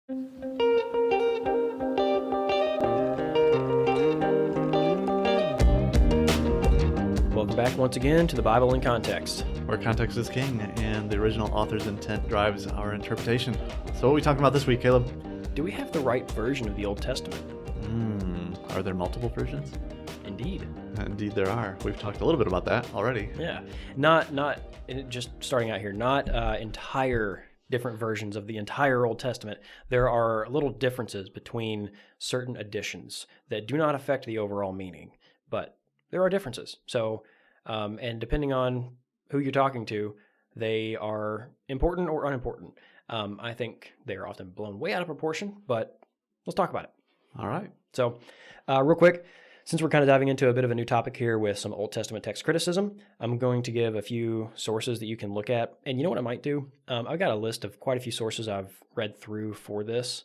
Welcome back once again to the Bible in Context. Where context is king and the original author's intent drives our interpretation. So what are we talking about this week, Caleb? Do we have the right version of the Old Testament? Are there multiple versions? Indeed. Indeed there are. We've talked a little bit about that already. Yeah. Not just starting out here, not entire different versions of the entire Old Testament. There are little differences between certain editions that do not affect the overall meaning, but there are differences. So, and depending on who you're talking to, they are important or unimportant. I think they are often blown way out of proportion, but let's talk about it. All right. So, real quick, since we're kind of diving into a bit of a new topic here with some Old Testament text criticism, I'm going to give a few sources that you can look at. And you know what I might do? I've got a list of quite a few sources I've read through for this.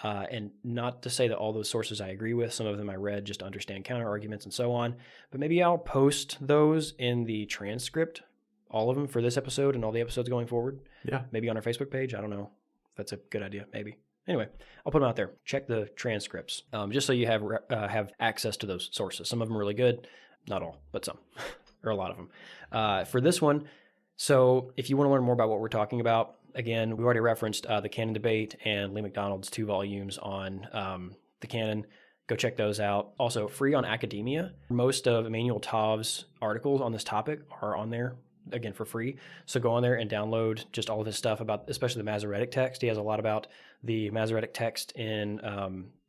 And not to say that all those sources I agree with. Some of them I read just to understand counter arguments and so on. But maybe I'll post those in the transcript, all of them for this episode and all the episodes going forward. Yeah. Maybe on our Facebook page. I don't know if that's a good idea. Maybe. Anyway, I'll put them out there. Check the transcripts, just so you have access to those sources. Some of them are really good. Not all, but some, or a lot of them. For this one, so if you want to learn more about what we're talking about, again, we already referenced the Canon debate and Lee McDonald's 2 volumes on the Canon. Go check those out. Also, free on Academia. Most of Emmanuel Tav's articles on this topic are on there, again, for free. So go on there and download just all of his stuff about, especially the Masoretic text. He has a lot about the Masoretic text in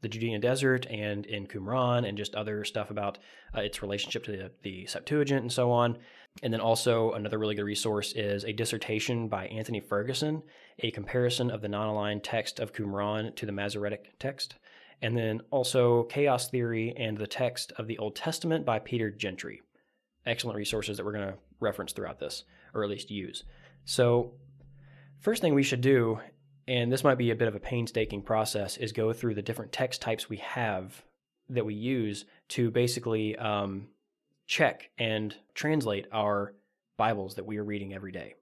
the Judean desert and in Qumran, and just other stuff about its relationship to the Septuagint and so on. And then also another really good resource is a dissertation by Anthony Ferguson, a comparison of the non-aligned text of Qumran to the Masoretic text. And then also Chaos Theory and the Text of the Old Testament by Peter Gentry. Excellent resources that we're going to reference throughout this, or at least use. So first thing we should do, and this might be a bit of a painstaking process, is go through the different text types we have that we use to basically check and translate our Bibles that we are reading every day.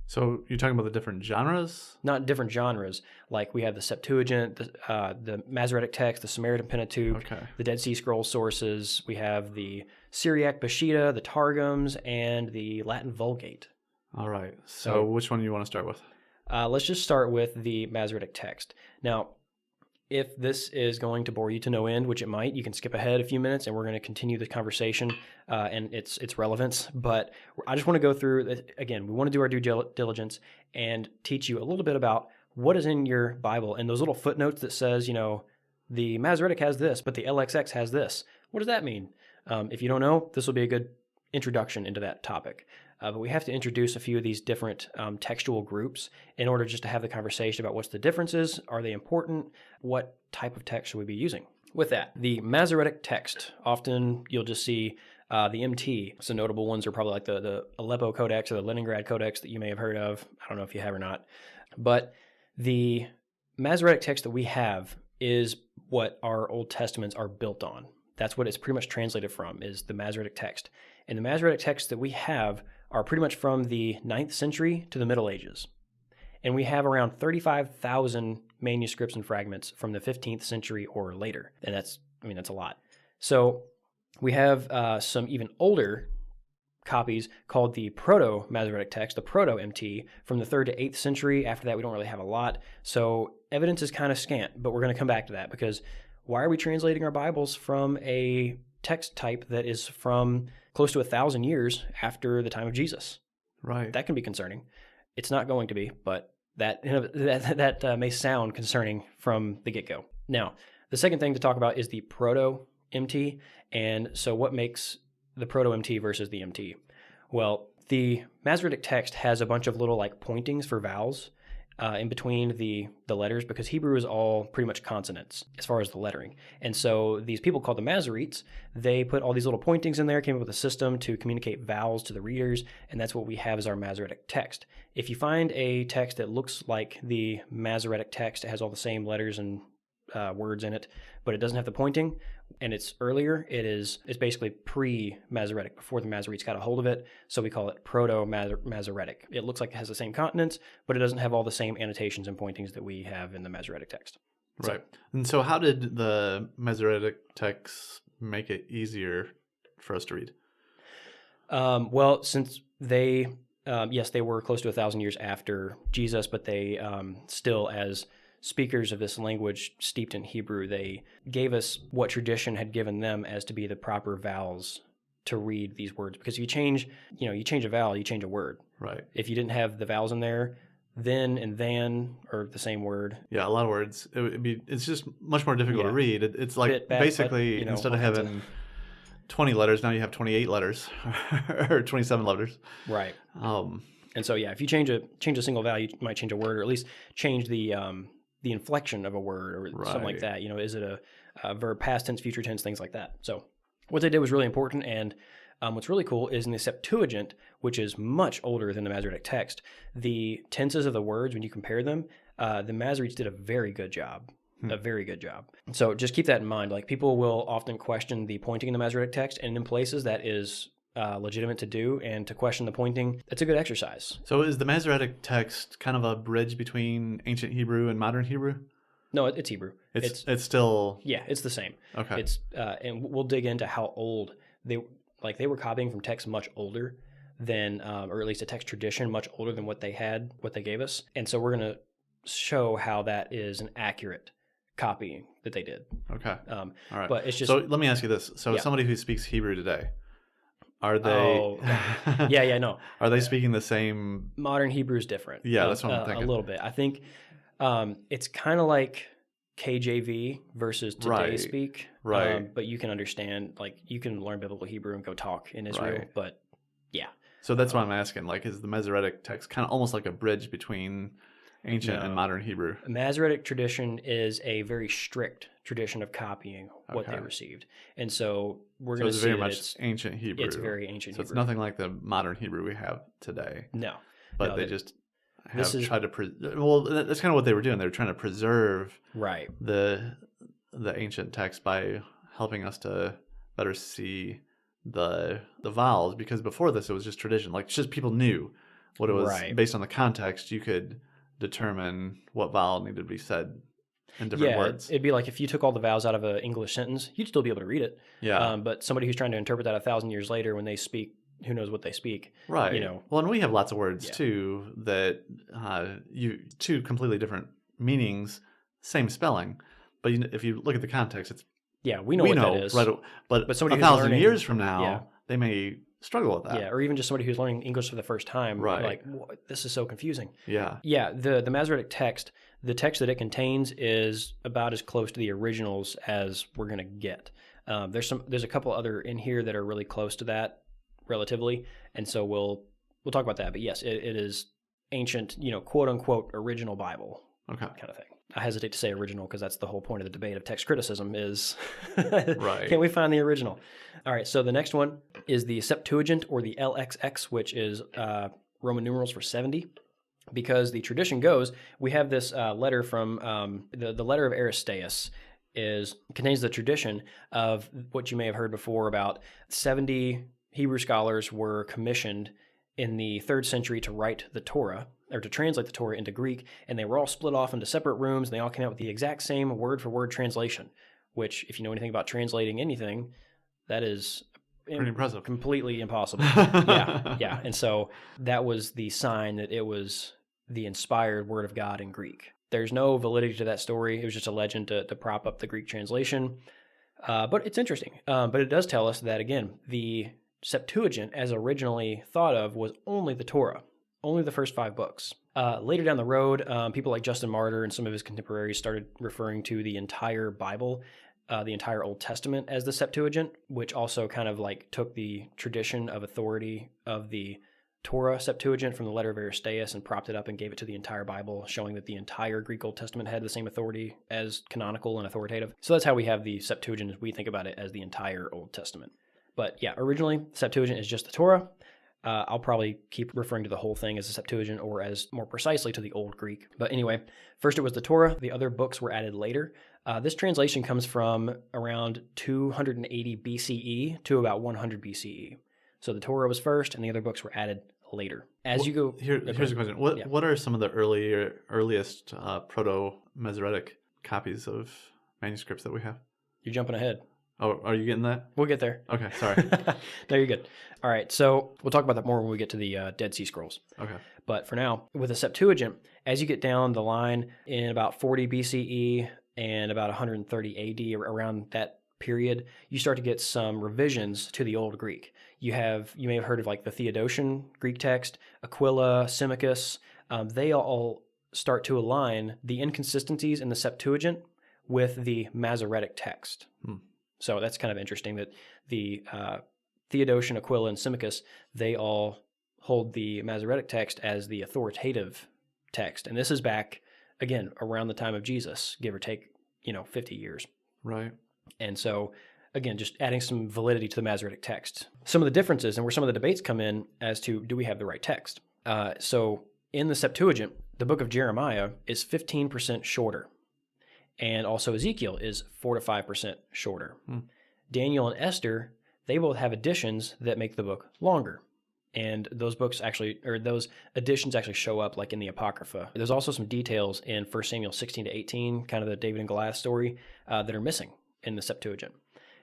So you're talking about the different genres? Not different genres. Like we have the Septuagint, the Masoretic text, the Samaritan Pentateuch, the Dead Sea Scrolls sources. We have the Syriac Peshitta, the Targums, and the Latin Vulgate. All right. So which one do you want to start with? Let's just start with the Masoretic text. Now, if this is going to bore you to no end, which it might, you can skip ahead a few minutes and we're going to continue the conversation and its relevance. But I just want to go through, again, we want to do our due diligence and teach you a little bit about what is in your Bible and those little footnotes that says, the Masoretic has this, but the LXX has this. What does that mean? If you don't know, this will be a good introduction into that topic. But we have to introduce a few of these different textual groups in order just to have the conversation about what's the differences, are they important, what type of text should we be using. With that, the Masoretic text, often you'll just see the MT. Some notable ones are probably like the Aleppo Codex or the Leningrad Codex that you may have heard of. I don't know if you have or not. But the Masoretic text that we have is what our Old Testaments are built on. That's what it's pretty much translated from, is the Masoretic text. And the Masoretic texts that we have are pretty much from the 9th century to the Middle Ages. And we have around 35,000 manuscripts and fragments from the 15th century or later. And that's a lot. So we have some even older copies called the Proto-Masoretic text, the Proto-MT, from the 3rd to 8th century. After that, we don't really have a lot. So evidence is kind of scant, but we're going to come back to that, because why are we translating our Bibles from a text type that is from close to 1,000 years after the time of Jesus? Right. That can be concerning. It's not going to be, but that may sound concerning from the get-go. Now, the second thing to talk about is the Proto-MT. And so what makes the Proto-MT versus the MT? Well, the Masoretic text has a bunch of little pointings for vowels in between the letters, because Hebrew is all pretty much consonants as far as the lettering. And so these people called the Masoretes, they put all these little pointings in there, came up with a system to communicate vowels to the readers, and that's what we have as our Masoretic text. If you find a text that looks like the Masoretic text, it has all the same letters and words in it, but it doesn't have the pointing, and it's earlier. It's basically pre-Masoretic, before the Masoretes got a hold of it. So we call it Proto-Masoretic. It looks like it has the same continents, but it doesn't have all the same annotations and pointings that we have in the Masoretic text. Right. And so how did the Masoretic texts make it easier for us to read? Well, since they, yes, they were close to 1,000 years after Jesus, but they still, as speakers of this language steeped in Hebrew, they gave us what tradition had given them as to be the proper vowels to read these words. Because if you change a vowel, you change a word. Right. If you didn't have the vowels in there, then and than are the same word. Yeah, a lot of words. It's just much more difficult to read. It's like basically instead of having 20 letters, now you have 28 letters or 27 letters. Right. And so if you change a single vowel, you might change a word, or at least change the inflection of a word or something like that. Is it a verb, past tense, future tense, things like that. So what they did was really important. And what's really cool is in the Septuagint, which is much older than the Masoretic text, the tenses of the words, when you compare them, the Masoretes did a very good job. A very good job. So just keep that in mind. Like, people will often question the pointing in the Masoretic text, and in places that is legitimate to do, and to question the pointing, it's a good exercise. So is the Masoretic text kind of a bridge between ancient Hebrew and modern Hebrew? No, it's Hebrew. It's still... Yeah, it's the same. Okay. It's and we'll dig into how old they were copying from texts much older than, or at least a text tradition much older than what they gave us. And so we're going to show how that is an accurate copying that they did. Okay. All right. But it's just... So let me ask you this. So somebody who speaks Hebrew today, are they... Oh, okay. No. Are they speaking the same... Modern Hebrew is different. Yeah, that's what I'm thinking. A little bit. I think it's kind of like KJV versus today's speak. Right. But you can understand, like, you can learn biblical Hebrew and go talk in Israel. Right. But yeah. So that's what I'm asking. Like, is the Masoretic text kind of almost like a bridge between ancient and modern Hebrew? Masoretic tradition is a very strict tradition of copying what they received. And so we're going to see very much ancient Hebrew. It's very ancient Hebrew. So it's nothing like the modern Hebrew we have today. No. But they just have tried to... well, that's kind of what they were doing. They were trying to preserve the ancient text by helping us to better see the vowels, because before this it was just tradition. Like, just people knew what it was. Based on the context, you could determine what vowel needed to be said in different words. It'd be like if you took all the vowels out of an English sentence, you'd still be able to read it. Yeah. But somebody who's trying to interpret that 1,000 years later, when they speak, who knows what they speak? Right. Well, and we have lots of words too that two completely different meanings, same spelling, but if you look at the context, it's we know what that is. Right, but somebody 1,000 years from now, they may struggle with that. Yeah, or even just somebody who's learning English for the first time. Right. Like, this is so confusing. Yeah. Yeah, the Masoretic text, the text that it contains is about as close to the originals as we're going to get. There's a couple other in here that are really close to that relatively, and so we'll talk about that. But yes, it is ancient, quote unquote original Bible. Okay. Kind of thing. I hesitate to say original because that's the whole point of the debate of text criticism is right. Can we find the original? All right, so the next one is the Septuagint, or the LXX, which is Roman numerals for 70. Because the tradition goes, we have this letter from the letter of Aristeas contains the tradition of what you may have heard before about 70 Hebrew scholars were commissioned in the 3rd century to write the Torah, or to translate the Torah into Greek, and they were all split off into separate rooms, and they all came out with the exact same word-for-word translation, which, if you know anything about translating anything, that is pretty impressive. Completely impossible. Yeah. And so that was the sign that it was the inspired word of God in Greek. There's no validity to that story. It was just a legend to prop up the Greek translation. But it's interesting. But it does tell us that, again, the Septuagint, as originally thought of, was only the Torah, only the first 5 books. Later down the road, people like Justin Martyr and some of his contemporaries started referring to the entire Bible, the entire Old Testament, as the Septuagint, which also kind of like took the tradition of authority of the Torah Septuagint from the letter of Aristeas and propped it up and gave it to the entire Bible, showing that the entire Greek Old Testament had the same authority as canonical and authoritative. So that's how we have the Septuagint, as we think about it, as the entire Old Testament. But yeah, originally, Septuagint is just the Torah. I'll probably keep referring to the whole thing as the Septuagint, or as more precisely to the Old Greek. But anyway, first it was the Torah. The other books were added later. This translation comes from around 280 BCE to about 100 BCE. So the Torah was first, and the other books were added later. As you go, here's a question: What are some of the earliest Proto-Masoretic copies of manuscripts that we have? You're jumping ahead. Oh, are you getting that? We'll get there. Okay, sorry. No, you're good. All right, so we'll talk about that more when we get to the Dead Sea Scrolls. Okay. But for now, with the Septuagint, as you get down the line in about 40 BCE and about 130 AD, around that period, you start to get some revisions to the Old Greek. You may have heard of like the Theodotian Greek text, Aquila, Symmachus. They all start to align the inconsistencies in the Septuagint with the Masoretic text. So that's kind of interesting that the Theodotian, Aquila, and Symmachus, they all hold the Masoretic text as the authoritative text. And this is back, again, around the time of Jesus, give or take, 50 years. Right. And so, again, just adding some validity to the Masoretic text. Some of the differences and where some of the debates come in as to, do we have the right text? So in the Septuagint, the book of Jeremiah is 15% shorter. And also Ezekiel is 4 to 5% shorter. Daniel and Esther, they both have additions that make the book longer. And those those additions actually show up like in the Apocrypha. There's also some details in 1 Samuel 16 to 18, kind of the David and Goliath story, that are missing in the Septuagint.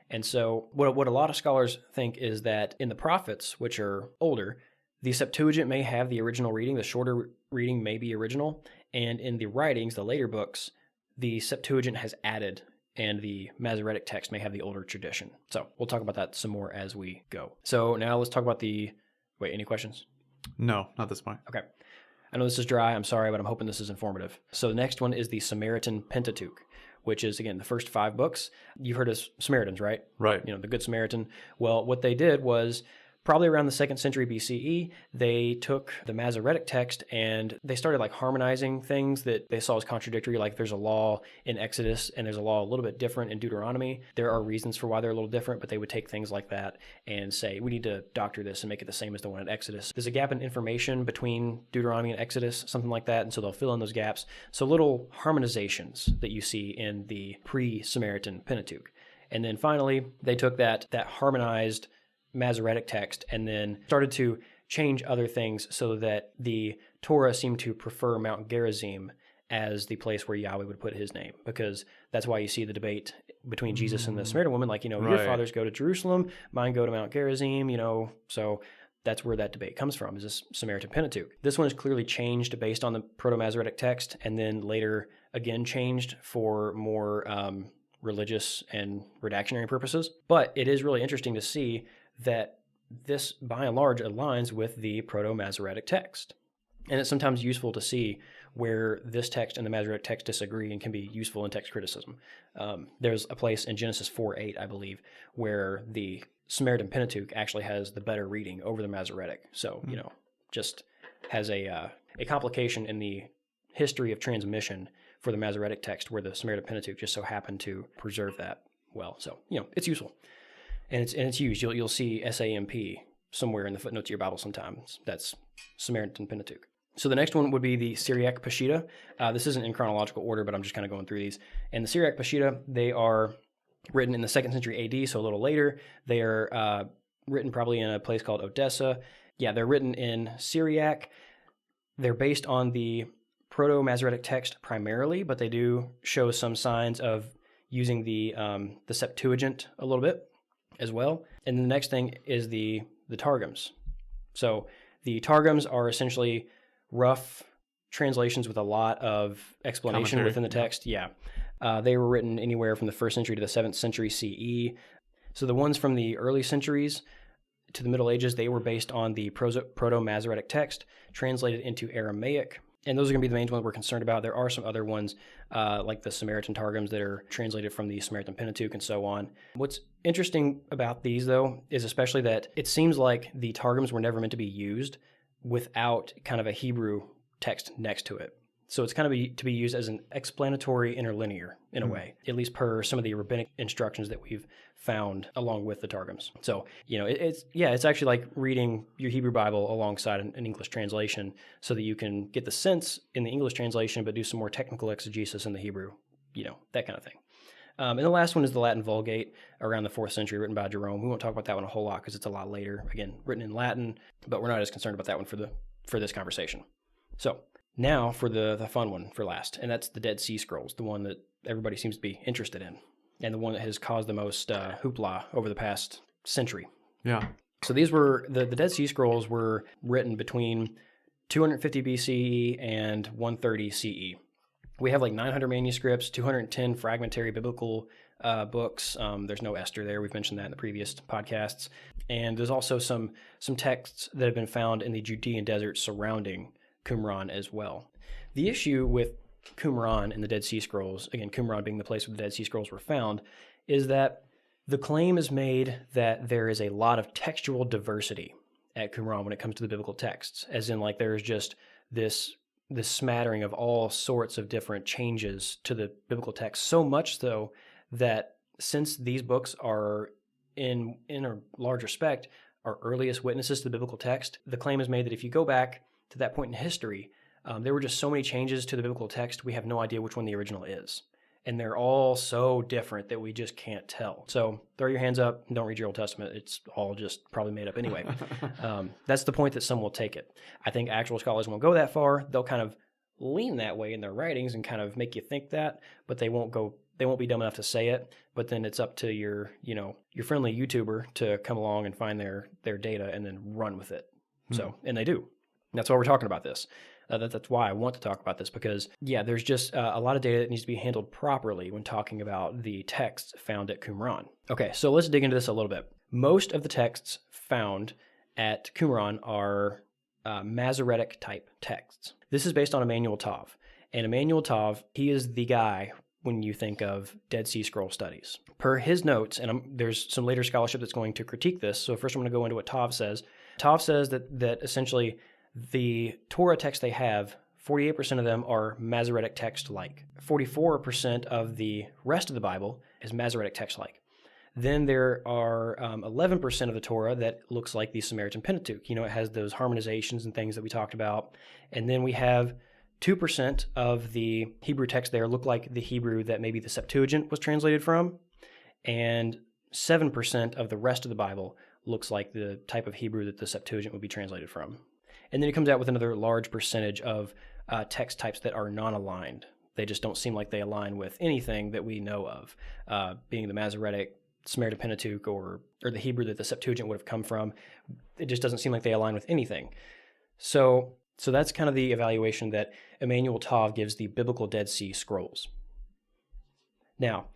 And so what a lot of scholars think is that in the prophets, which are older, the Septuagint may have the original reading, the shorter reading may be original, and in the writings, the later books, the Septuagint has added, and the Masoretic text may have the older tradition. So we'll talk about that some more as we go. So now let's talk about wait, any questions? No, not this point. Okay. I know this is dry, I'm sorry, but I'm hoping this is informative. So the next one is the Samaritan Pentateuch, which is, again, the first 5 books. You've heard of Samaritans, right? Right. The Good Samaritan. Well, what they did was, probably around the 2nd century BCE, they took the Masoretic text and they started like harmonizing things that they saw as contradictory. Like there's a law in Exodus and there's a law a little bit different in Deuteronomy. There are reasons for why they're a little different, but they would take things like that and say, we need to doctor this and make it the same as the one in Exodus. There's a gap in information between Deuteronomy and Exodus, something like that, and so they'll fill in those gaps. So little harmonizations that you see in the pre-Samaritan Pentateuch. And then finally, they took that harmonized Masoretic text and then started to change other things so that the Torah seemed to prefer Mount Gerizim as the place where Yahweh would put his name, because that's why you see the debate between Jesus and the Samaritan woman, like, your fathers go to Jerusalem, mine go to Mount Gerizim, so that's where that debate comes from, is this Samaritan Pentateuch. This one is clearly changed based on the Proto-Masoretic text and then later again changed for more religious and redactionary purposes. But it is really interesting to see that this, by and large, aligns with the Proto-Masoretic text. And it's sometimes useful to see where this text and the Masoretic text disagree and can be useful in text criticism. There's a place in Genesis 4:8, I believe, where the Samaritan Pentateuch actually has the better reading over the Masoretic. So, just has a complication in the history of transmission for the Masoretic text where the Samaritan Pentateuch just so happened to preserve that well. So, it's useful. And it's used. You'll see SAMP somewhere in the footnotes of your Bible sometimes. That's Samaritan Pentateuch. So the next one would be the Syriac Peshitta. This isn't in chronological order, but I'm just kind of going through these. And the Syriac Peshitta, they are written in the 2nd century AD, so a little later. They are written probably in a place called Odessa. Yeah, they're written in Syriac. They're based on the Proto-Masoretic text primarily, but they do show some signs of using the Septuagint a little bit as well. And the next thing is the Targums. So the Targums are essentially rough translations with a lot of explanation commentary within the text. Yeah. They were written anywhere from the 1st century to the 7th century CE. So the ones from the early centuries to the Middle Ages, they were based on the Proto-Masoretic text translated into Aramaic. And those are going to be the main ones we're concerned about. There are some other ones like the Samaritan Targums that are translated from the Samaritan Pentateuch and so on. What's interesting about these, though, is especially that it seems like the Targums were never meant to be used without kind of a Hebrew text next to it. So it's kind of to be used as an explanatory interlinear in a way, at least per some of the rabbinic instructions that we've found along with the Targums. So, it's actually like reading your Hebrew Bible alongside an English translation so that you can get the sense in the English translation, but do some more technical exegesis in the Hebrew that kind of thing. And the last one is the Latin Vulgate around the 4th century, written by Jerome. We won't talk about that one a whole lot because it's a lot later. Again, written in Latin, but we're not as concerned about that one for this conversation. So now for the fun one for last, and that's the Dead Sea Scrolls, the one that everybody seems to be interested in, and the one that has caused the most hoopla over the past century. Yeah. So these were, the Dead Sea Scrolls were written between 250 BCE and 130 CE. We have like 900 manuscripts, 210 fragmentary biblical books. There's no Esther there. We've mentioned that in the previous podcasts. And there's also some texts that have been found in the Judean desert surrounding Qumran as well. The issue with Qumran and the Dead Sea Scrolls, again, Qumran being the place where the Dead Sea Scrolls were found, is that the claim is made that there is a lot of textual diversity at Qumran when it comes to the biblical texts, as in like there's just this smattering of all sorts of different changes to the biblical text, so much so that since these books are in a large respect our earliest witnesses to the biblical text, the claim is made that if you go back to that point in history, there were just so many changes to the biblical text, we have no idea which one the original is. And they're all so different that we just can't tell. So throw your hands up and don't read your Old Testament. It's all just probably made up anyway. That's the point that some will take it. I think actual scholars won't go that far. They'll kind of lean that way in their writings and kind of make you think that, but they won't be dumb enough to say it. But then it's up to your friendly YouTuber to come along and find their data and then run with it. So, and they do. And that's why we're talking about this. That's why I want to talk about this, because, there's just a lot of data that needs to be handled properly when talking about the texts found at Qumran. Okay, so let's dig into this a little bit. Most of the texts found at Qumran are Masoretic type texts. This is based on Emmanuel Tav. And Emmanuel Tav, he is the guy when you think of Dead Sea Scroll studies. Per his notes, and there's some later scholarship that's going to critique this, so first I'm going to go into what Tav says. Tav says that essentially the Torah texts they have, 48% of them are Masoretic text-like. 44% of the rest of the Bible is Masoretic text-like. Then there are 11% of the Torah that looks like the Samaritan Pentateuch. It has those harmonizations and things that we talked about. And then we have 2% of the Hebrew text there look like the Hebrew that maybe the Septuagint was translated from. And 7% of the rest of the Bible looks like the type of Hebrew that the Septuagint would be translated from. And then it comes out with another large percentage of text types that are non-aligned. They just don't seem like they align with anything that we know of, being the Masoretic, Samaritan Pentateuch, or the Hebrew that the Septuagint would have come from. It just doesn't seem like they align with anything. So that's kind of the evaluation that Emmanuel Tav gives the biblical Dead Sea Scrolls. Now,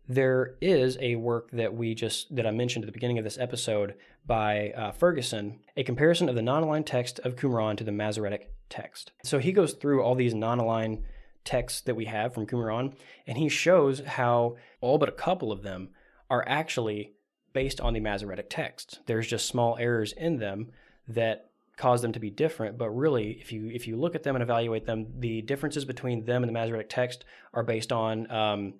there is a work that I mentioned at the beginning of this episode by Ferguson, a comparison of the non-aligned text of Qumran to the Masoretic text. So he goes through all these non-aligned texts that we have from Qumran, and he shows how all but a couple of them are actually based on the Masoretic text. There's just small errors in them that cause them to be different, but really, if you look at them and evaluate them, the differences between them and the Masoretic text are based on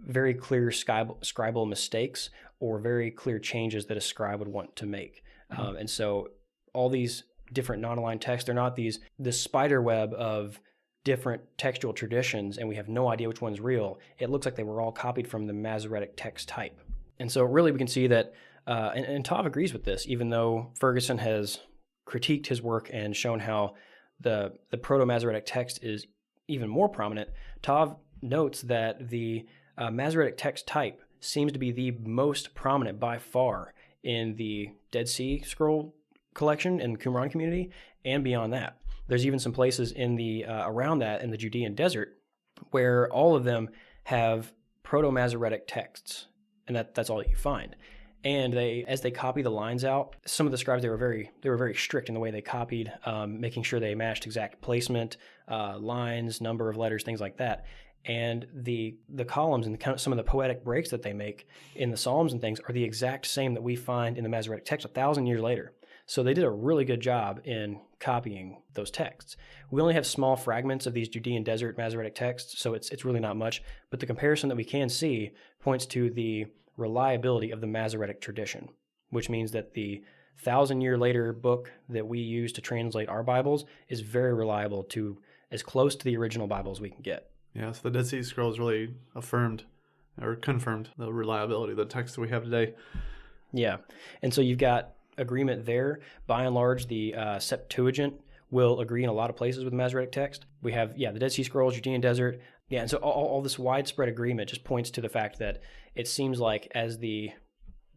very clear scribal mistakes or very clear changes that a scribe would want to make. And so all these different non-aligned texts, they're not this spider web of different textual traditions, and we have no idea which one's real. It looks like they were all copied from the Masoretic text type. And so really we can see that, and Tav agrees with this, even though Ferguson has critiqued his work and shown how the Proto-Masoretic text is even more prominent. Tav notes that the Masoretic text type seems to be the most prominent by far in the Dead Sea Scroll collection and Qumran community, and beyond that. There's even some places in the around that in the Judean desert where all of them have Proto-Masoretic texts, and that's all that you find. And as they copy the lines out, some of the scribes, they were very strict in the way they copied, making sure they matched exact placement, lines, number of letters, things like that. And the columns and some of the poetic breaks that they make in the Psalms and things are the exact same that we find in the Masoretic text 1,000 years later. So they did a really good job in copying those texts. We only have small fragments of these Judean desert Masoretic texts, so it's really not much. But the comparison that we can see points to the reliability of the Masoretic tradition, which means that the 1,000-year later book that we use to translate our Bibles is very reliable, to as close to the original Bible as we can get. Yeah, so the Dead Sea Scrolls really affirmed or confirmed the reliability of the text that we have today. Yeah, and so you've got agreement there. By and large, the Septuagint will agree in a lot of places with the Masoretic text. We have, the Dead Sea Scrolls, Judean Desert. Yeah, and so all this widespread agreement just points to the fact that it seems like as the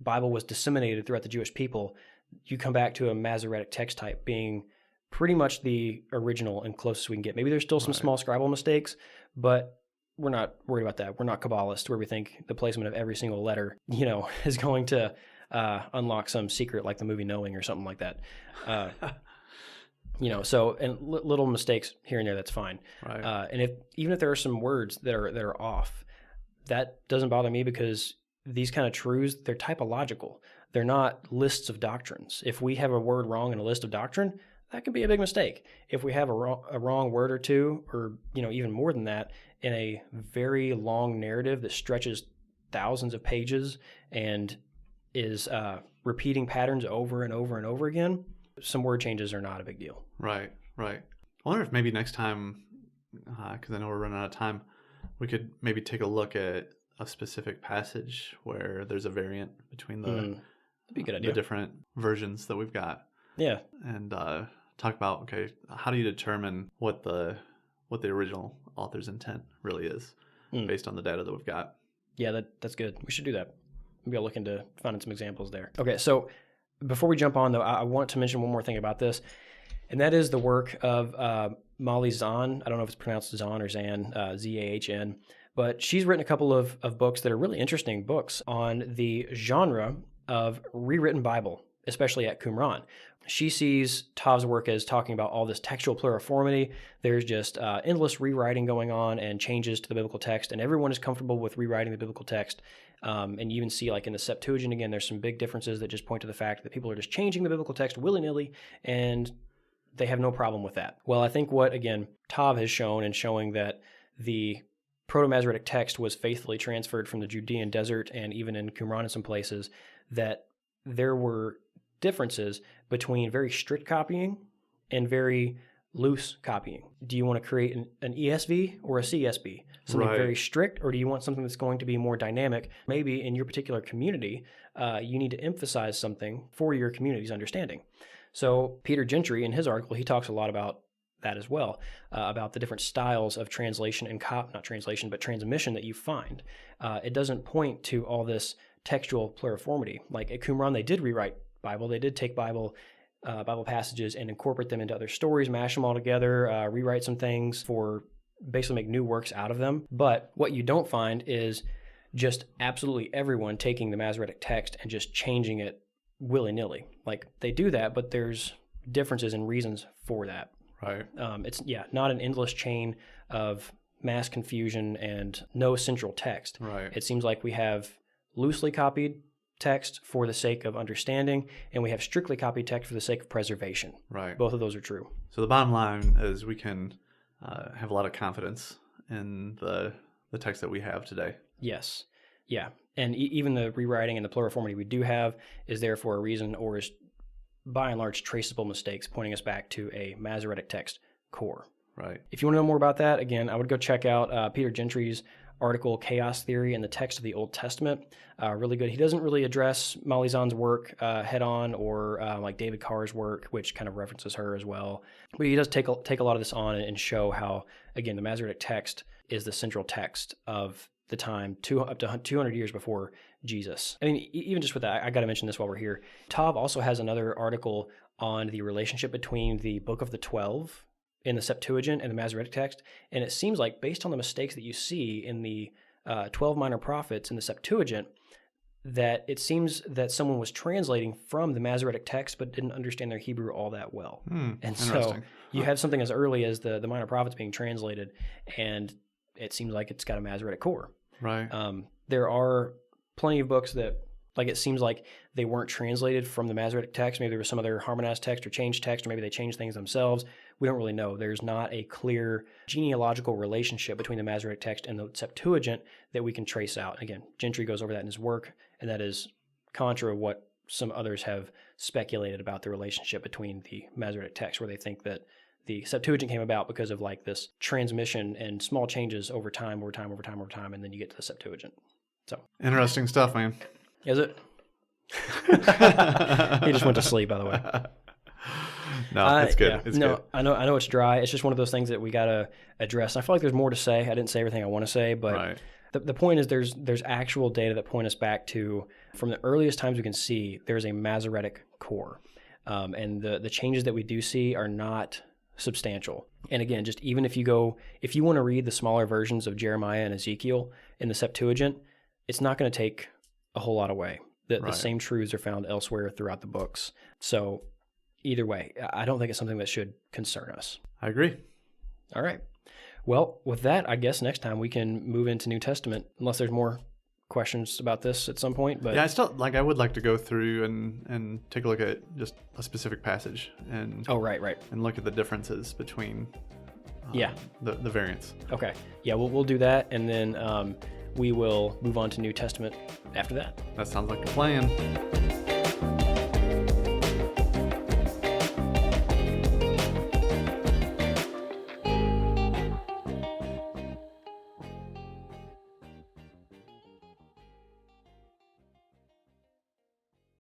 Bible was disseminated throughout the Jewish people, you come back to a Masoretic text type being pretty much the original and closest we can get. Maybe there's still some small scribal mistakes, but we're not worried about that. We're not Kabbalists where we think the placement of every single letter, is going to unlock some secret like the movie Knowing or something like that. Little mistakes here and there, that's fine. Right. And even if there are some words that are off, that doesn't bother me because these kind of truths, they're typological. They're not lists of doctrines. If we have a word wrong in a list of doctrine, that can be a big mistake. If we have a wrong word or two, or even more than that, in a very long narrative that stretches thousands of pages and is repeating patterns over and over and over again, some word changes are not a big deal. Right. I wonder if maybe next time, because I know we're running out of time, we could maybe take a look at a specific passage where there's a variant between that'd be a good idea. The different versions that we've got. Yeah. And talk about, okay, how do you determine what the original author's intent really is based on the data that we've got? Yeah, that's good. We should do that. Maybe I'll look into finding some examples there. Okay, so before we jump on, though, I want to mention one more thing about this, and that is the work of Molly Zahn. I don't know if it's pronounced Zahn or Zan, Z-A-H-N, but she's written a couple of books that are really interesting books on the genre of rewritten Bible, especially at Qumran. She sees Tav's work as talking about all this textual pluriformity. There's just endless rewriting going on and changes to the biblical text, and everyone is comfortable with rewriting the biblical text. And you even see, like in the Septuagint, again, there's some big differences that just point to the fact that people are just changing the biblical text willy-nilly, and they have no problem with that. Well, I think what, again, Tav has shown in showing that the Proto-Masoretic text was faithfully transferred from the Judean desert and even in Qumran in some places, that there were differences between very strict copying and very loose copying. Do you want to create an ESV or a CSB? Something very strict, or do you want something that's going to be more dynamic? Maybe in your particular community, you need to emphasize something for your community's understanding. So Peter Gentry, in his article, he talks a lot about that as well, about the different styles of translation and not translation, but transmission that you find. It doesn't point to all this textual pluriformity. Like at Qumran, they did rewrite Bible. They did take Bible passages and incorporate them into other stories, mash them all together, rewrite some things for basically make new works out of them. But what you don't find is just absolutely everyone taking the Masoretic text and just changing it willy-nilly. Like they do that, but there's differences and reasons for that. Right. It's not an endless chain of mass confusion and no central text. Right. It seems like we have loosely copied text for the sake of understanding, and we have strictly copied text for the sake of preservation. Right. Both of those are true. So the bottom line is we can have a lot of confidence in the text that we have today. Yes. Yeah. And even the rewriting and the pluriformity we do have is there for a reason, or is by and large traceable mistakes pointing us back to a Masoretic text core. Right. If you want to know more about that, again, I would go check out Peter Gentry's article, Chaos Theory and the Text of the Old Testament. Really good. He doesn't really address Molly Zahn's work head on, or like David Carr's work, which kind of references her as well. But he does take a lot of this on and show how, again, the Masoretic text is the central text of the time up to 200 years before Jesus. I mean, even just with that, I got to mention this while we're here. Tav also has another article on the relationship between the Book of the 12 in the Septuagint and the Masoretic text, and it seems like based on the mistakes that you see in the 12 minor prophets in the Septuagint, that it seems that someone was translating from the Masoretic text but didn't understand their Hebrew all that well. And so you have something as early as the minor prophets being translated, and it seems like it's got a Masoretic core. Right. There are plenty of books that, like, it seems like they weren't translated from the Masoretic text. Maybe there was some other harmonized text or changed text, or maybe they changed things themselves. We don't really know. There's not a clear genealogical relationship between the Masoretic text and the Septuagint that we can trace out. Again, Gentry goes over that in his work, and that is contra what some others have speculated about the relationship between the Masoretic text, where they think that the Septuagint came about because of like this transmission and small changes over time, and then you get to the Septuagint. So interesting stuff, man. Is it? He just went to sleep, by the way. No, it's good. Yeah. It's no, good. I know it's dry. It's just one of those things that we got to address. I feel like there's more to say. I didn't say everything I want to say, but right. The point is there's actual data that point us back to, from the earliest times we can see, there's a Masoretic core. And the changes that we do see are not substantial. And again, just even if you want to read the smaller versions of Jeremiah and Ezekiel in the Septuagint, it's not going to take a whole lot away. The same truths are found elsewhere throughout the books. So either way, I don't think it's something that should concern us. I agree. All right. Well, with that, I guess next time we can move into New Testament, unless there's more questions about this at some point. But yeah, I would like to go through and take a look at just a specific passage and right, and look at the differences between the variants. Okay. Yeah, we'll do that, and then we will move on to New Testament after that. That sounds like a plan.